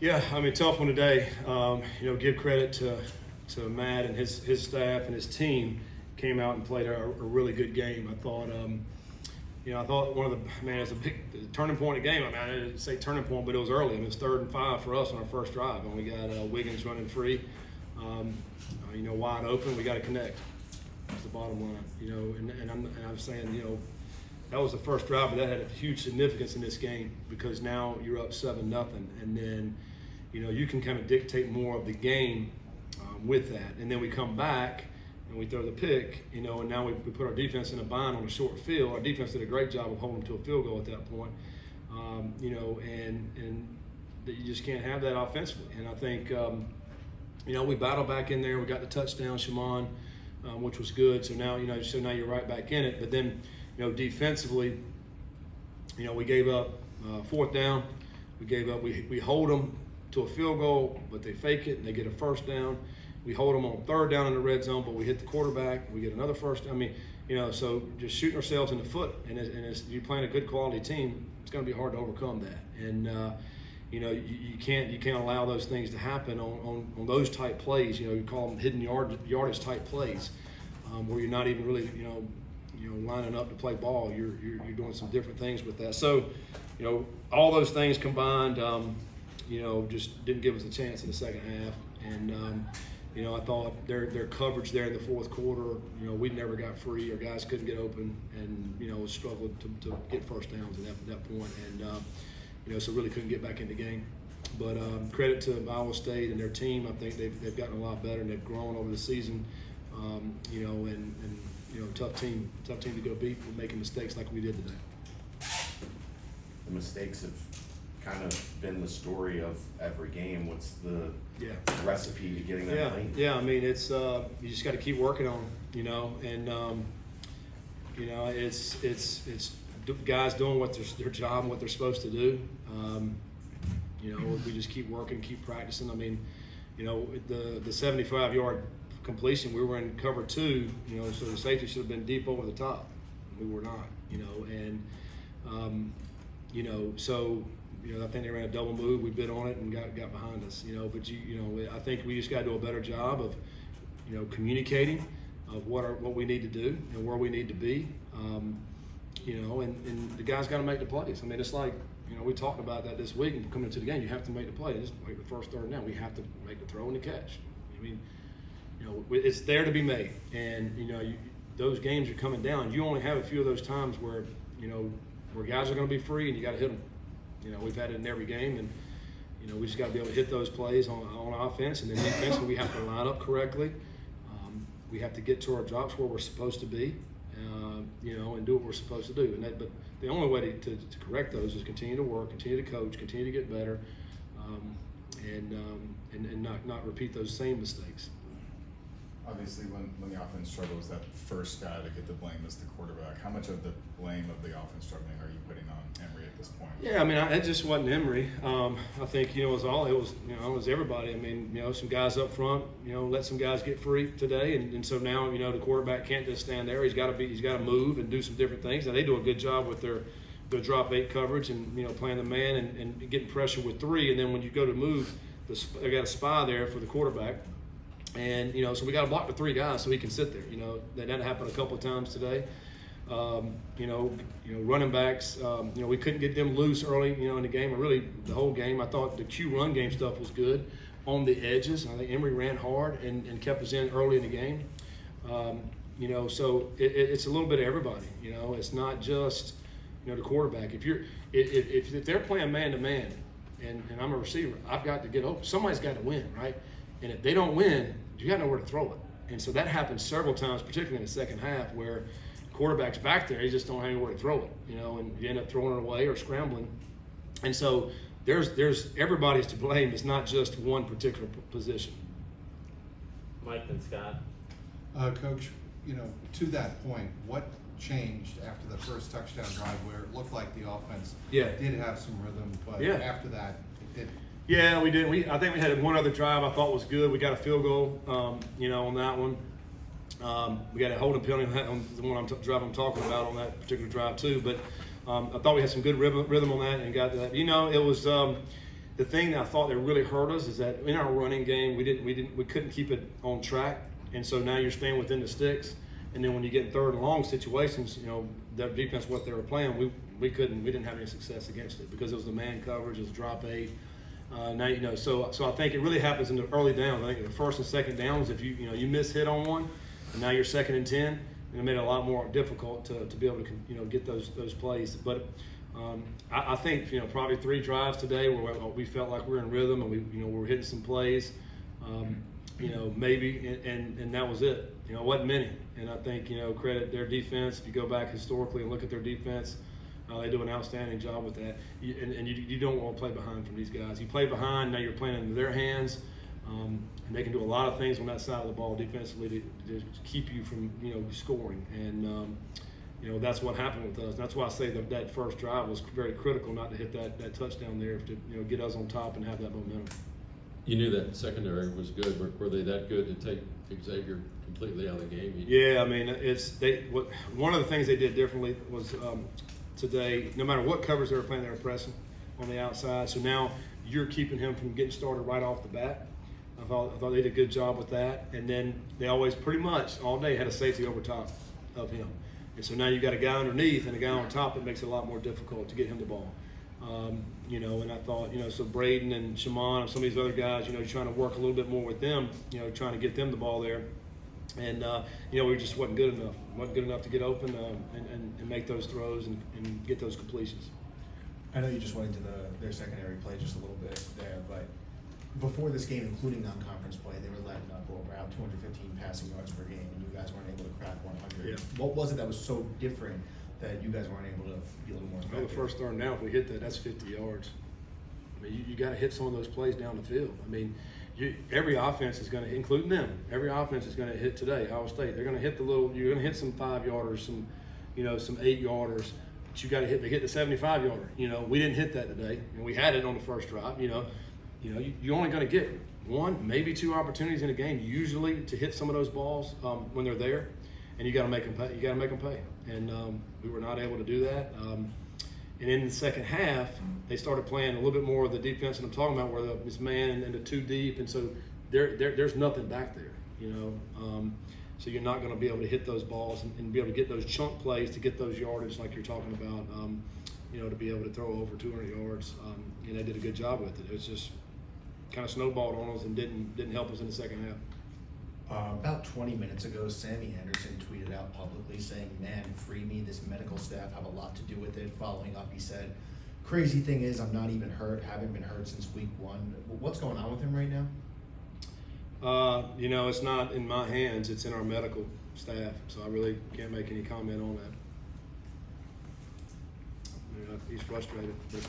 Yeah, I mean, tough one today. Give credit to Matt and his staff and his team. Came out and played a really good game. I thought, it's a big turning point of the game. I mean, I didn't say turning point, but it was early. I mean, it was 3rd and 5 for us on our first drive, and we got Wiggins running free, wide open. We got to connect. That's the bottom line. And I'm saying, that was the first drive, but that had a huge significance in this game because now you're up 7-0, and then, you can kind of dictate more of the game with that. And then we come back and we throw the pick, and now we put our defense in a bind on a short field. Our defense did a great job of holding them to a field goal at that point, and you just can't have that offensively. And I think, we battled back in there. We got the touchdown, Shimon, which was good. So now, now you're right back in it. But then, defensively, we gave up 4th down. We hold them to a field goal, but they fake it and they get a 1st down. We hold them on 3rd down in the red zone, but we hit the quarterback. We get another 1st. I mean, so just shooting ourselves in the foot. And as you're playing a good quality team, it's going to be hard to overcome that. And you can't allow those things to happen on those type plays. You call them hidden yardage type plays, where you're not even really lining up to play ball. You're doing some different things with that. So, all those things combined, just didn't give us a chance in the second half. And I thought their coverage there in the 4th quarter, we never got free. Our guys couldn't get open, and struggled to get 1st downs at that point. And so really couldn't get back in the game. But credit to Iowa State and their team. I think they've gotten a lot better and they've grown over the season. Tough team to go beat. We're making mistakes like we did today. The mistakes have kind of been the story of every game. What's the recipe to getting that clean? Yeah, I mean, it's you just got to keep working on it, and it's guys doing what their job and what they're supposed to do. We just keep working, keep practicing. I mean, the 75-yard completion, we were in cover 2, so the safety should have been deep over the top. We were not, so I think they ran a double move. We bid on it and got behind us, but I think we just got to do a better job of, communicating of what we need to do and where we need to be, and the guys got to make the plays. I mean, it's like, we talked about that this week and coming into the game. You have to make the play. Just like the 1st, 3rd down, we have to make the throw and the catch. I mean, it's there to be made, and those games are coming down. You only have a few of those times where where guys are going to be free and you got to hit them. We've had it in every game, and we just got to be able to hit those plays on offense, and then defensively we have to line up correctly. We have to get to our drops where we're supposed to be, and do what we're supposed to do. But the only way to correct those is continue to work, continue to coach, continue to get better, and not repeat those same mistakes. Obviously, when the offense struggles, that first guy to get the blame is the quarterback. How much of the blame of the offense struggling are you putting on Emory at this point? Yeah, I mean, it just wasn't Emory. I think it was everybody. I mean, some guys up front, let some guys get free today, and so now the quarterback can't just stand there. He's got to move and do some different things. Now they do a good job with their drop 8 coverage and playing the man and getting pressure with 3, and then when you go to move, they got a spy there for the quarterback. And so we got to block the 3 guys so he can sit there. That happened a couple of times today. Running backs. We couldn't get them loose early. In the game, or really the whole game. I thought the Q run game stuff was good on the edges. I think Emory ran hard and kept us in early in the game. So it's a little bit of everybody. It's not just the quarterback. If they're playing man to man, and I'm a receiver, I've got to get open. Somebody's got to win, right? And if they don't win, you got nowhere to throw it. And so that happens several times, particularly in the second half, where the quarterback's back there, he just don't have anywhere to throw it, and you end up throwing it away or scrambling. And so there's everybody's to blame. It's not just one particular position. Mike and Scott. Coach, to that point, what changed after the first touchdown drive where it looked like the offense did have some rhythm, but after that it didn't? Yeah, we did. I think we had one other drive I thought was good. We got a field goal, on that one. We got a holding penalty on the one drive I'm talking about on that particular drive too. But I thought we had some good rhythm on that and got that. It was the thing that I thought that really hurt us is that in our running game, we couldn't keep it on track. And so now you're staying within the sticks. And then when you get in third and long situations, their defense, what they were playing, we didn't have any success against it because it was the man coverage, it was drop 8. Now so I think it really happens in the early downs. I think the first and second downs, if you miss hit on one, and now you're 2nd and 10, it made it a lot more difficult to be able to get those plays. But I think probably 3 drives today where we felt like we were in rhythm and we were hitting some plays. Maybe and that was it. It wasn't many. And I think credit their defense. If you go back historically and look at their defense. They do an outstanding job with that. You don't want to play behind from these guys. You play behind, now you're playing into their hands, and they can do a lot of things on that side of the ball defensively to keep you from scoring. And that's what happened with us. And that's why I say that first drive was very critical, not to hit that touchdown there, to get us on top and have that momentum. You knew that secondary was good. Were they that good to take Xavier completely out of the game? Yeah, I mean one of the things they did differently was. Today, no matter what covers they were playing, they were pressing on the outside. So now you're keeping him from getting started right off the bat. I thought they did a good job with that. And then they always pretty much all day had a safety over top of him. And so now you got a guy underneath and a guy on top. It makes it a lot more difficult to get him the ball. And I thought, so Braden and Shimon and some of these other guys, you're trying to work a little bit more with them, trying to get them the ball there. And, we just wasn't good enough. Wasn't good enough to get open and make those throws and get those completions. I know you just went into their secondary play just a little bit there, but before this game, including non-conference play, they were letting up around 215 passing yards per game, and you guys weren't able to crack 100. Yeah. What was it that was so different that you guys weren't able to be a little more effective? The first third down, if we hit that's 50 yards. I mean, you got to hit some of those plays down the field. I mean, every offense is going to, including them, every offense is going to hit today. Iowa State, they're going to hit you're going to hit some 5-yarders, some 8-yarders. But you got to hit. They hit the 75-yarder. We didn't hit that today, and we had it on the first drive. You're only going to get 1, maybe 2 opportunities in a game usually to hit some of those balls when they're there, and you got to make them pay. You got to make them pay, and we were not able to do that. And in the second half, they started playing a little bit more of the defense that I'm talking about, where it's man and the 2 deep, and so there's nothing back there, So you're not going to be able to hit those balls and be able to get those chunk plays to get those yardage like you're talking about, to be able to throw over 200 yards. And they did a good job with it. It was just kind of snowballed on us and didn't help us in the second half. About 20 minutes ago, Sammy Anderson tweeted out publicly saying, "Man, free me. This medical staff have a lot to do with it." Following up, he said, "Crazy thing is, I'm not even hurt. Haven't been hurt since week 1. What's going on with him right now?" It's not in my hands. It's in our medical staff. So I really can't make any comment on that. He's frustrated, but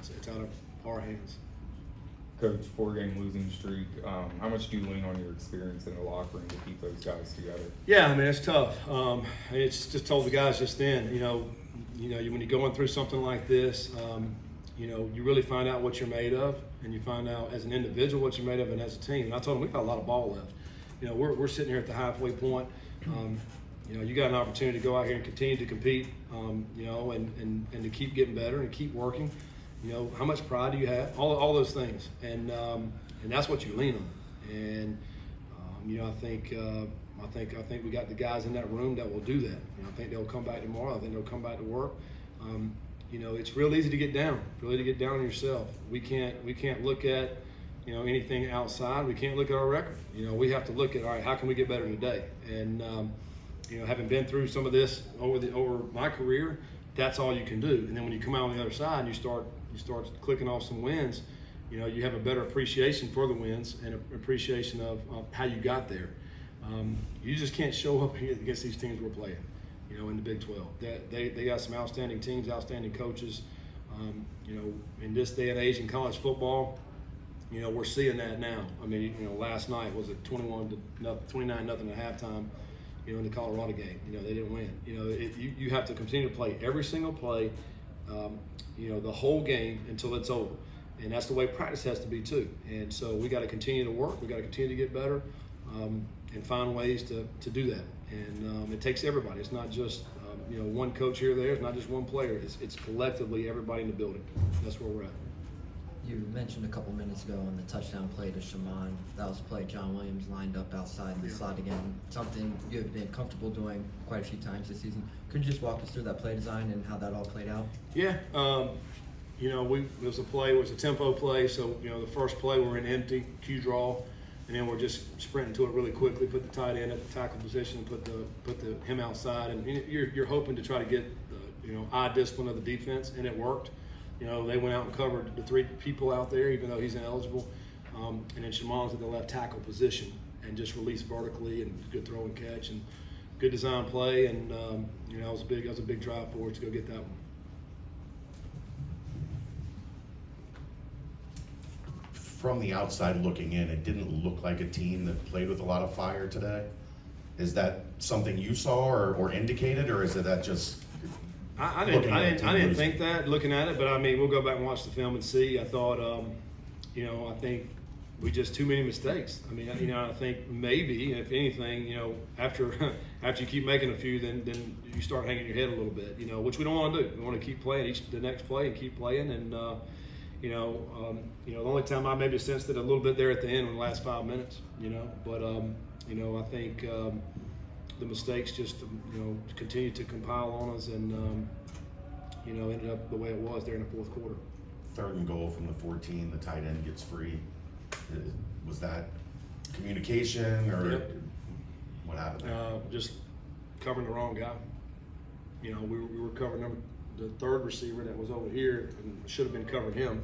it's out of our hands. Coach, 4-game losing streak. How much do you lean on your experience in the locker room to keep those guys together? Yeah, I mean, it's tough. It's just told the guys just then, when you're going through something like this, you really find out what you're made of, and you find out as an individual what you're made of and as a team. And I told them we got a lot of ball left. We're sitting here at the halfway point. You got an opportunity to go out here and continue to compete, and to keep getting better and keep working. How much pride do you have? All those things, and that's what you lean on. And I think we got the guys in that room that will do that. I think they'll come back tomorrow. I think they'll come back to work. It's real easy to get down. Really to get down on yourself. We can't look at anything outside. We can't look at our record. We have to look at, all right, how can we get better today? And having been through some of this over my career, that's all you can do. And then when you come out on the other side and you start clicking off some wins, you have a better appreciation for the wins and appreciation of how you got there. You just can't show up against these teams we're playing, in the Big 12. They got some outstanding teams, outstanding coaches. In this day and age in college football, we're seeing that now. I mean, last night was it 29-0 at halftime. In the Colorado game, they didn't win. You have to continue to play every single play, the whole game until it's over. And that's the way practice has to be too. And so we got to continue to work. We got to continue to get better and find ways to do that. And it takes everybody. It's not just one coach here or there. It's not just one player. It's collectively everybody in the building. That's where we're at. You mentioned a couple minutes ago on the touchdown play to Shaman. That was a play John Williams lined up outside in the slot again. Something you've been comfortable doing quite a few times this season. Could you just walk us through that play design and how that all played out? Yeah, you know, it was a tempo play. So you know, the first play we're in empty Q draw, and then we're just sprinting to it really quickly. Put the tight end at the tackle position, put him outside, and you're hoping to try to get the eye discipline of the defense, and it worked. You know, they went out and covered the 3 people out there, even though he's ineligible. And then Shaman's at the left tackle position and just released vertically, and good throw and catch and good design play. And you know, that was a big drive for us to go get that one. From the outside looking in, it didn't look like a team that played with a lot of fire today. Is that something you saw or indicated, or is it that just? I didn't think that looking at it, but I mean, we'll go back and watch the film and see. I thought, you know, I think we just too many mistakes. I mean, you know, I think maybe if anything, you know, after you keep making a few, then you start hanging your head a little bit, you know, which we don't want to do. We want to keep playing the next play and keep playing. And you know, the only time I maybe sensed it a little bit there at the end in the last 5 minutes, you know, but you know, I think. The mistakes just continued to compile on us, and you know, ended up the way it was there in the fourth quarter. 3rd and goal from the 14, the tight end gets free. Was that communication, or Yep. what happened there? Just covering the wrong guy. You know, we were covering the 3rd receiver that was over here, and should have been covering him.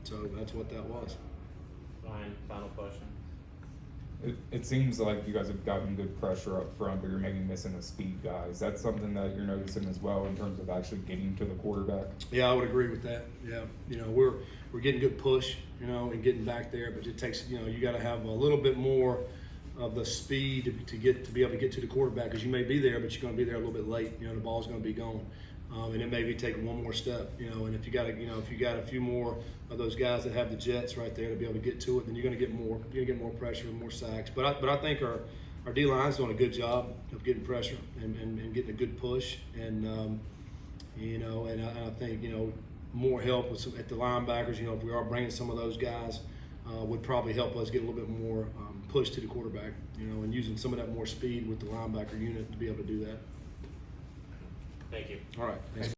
So that's what that was. Ryan, final question. It seems like you guys have gotten good pressure up front, but you're maybe missing a speed guy. Is that something that you're noticing as well in terms of actually getting to the quarterback? Yeah, I would agree with that. Yeah, you know, we're getting good push, you know, and getting back there, but it takes, you know, you got to have a little bit more of the speed to be able to get to the quarterback, because you may be there, but you're going to be there a little bit late. You know, the ball's going to be gone. And it maybe take one more step, you know. And if you got a few more of those guys that have the jets right there to be able to get to it, then you're going to get more. You're going to get more pressure and more sacks. But I think our D line's doing a good job of getting pressure and getting a good push. And you know, and I think, you know, more help at the linebackers. You know, if we are bringing some of those guys, would probably help us get a little bit more push to the quarterback. You know, and using some of that more speed with the linebacker unit to be able to do that. Thank you. All right. Thanks.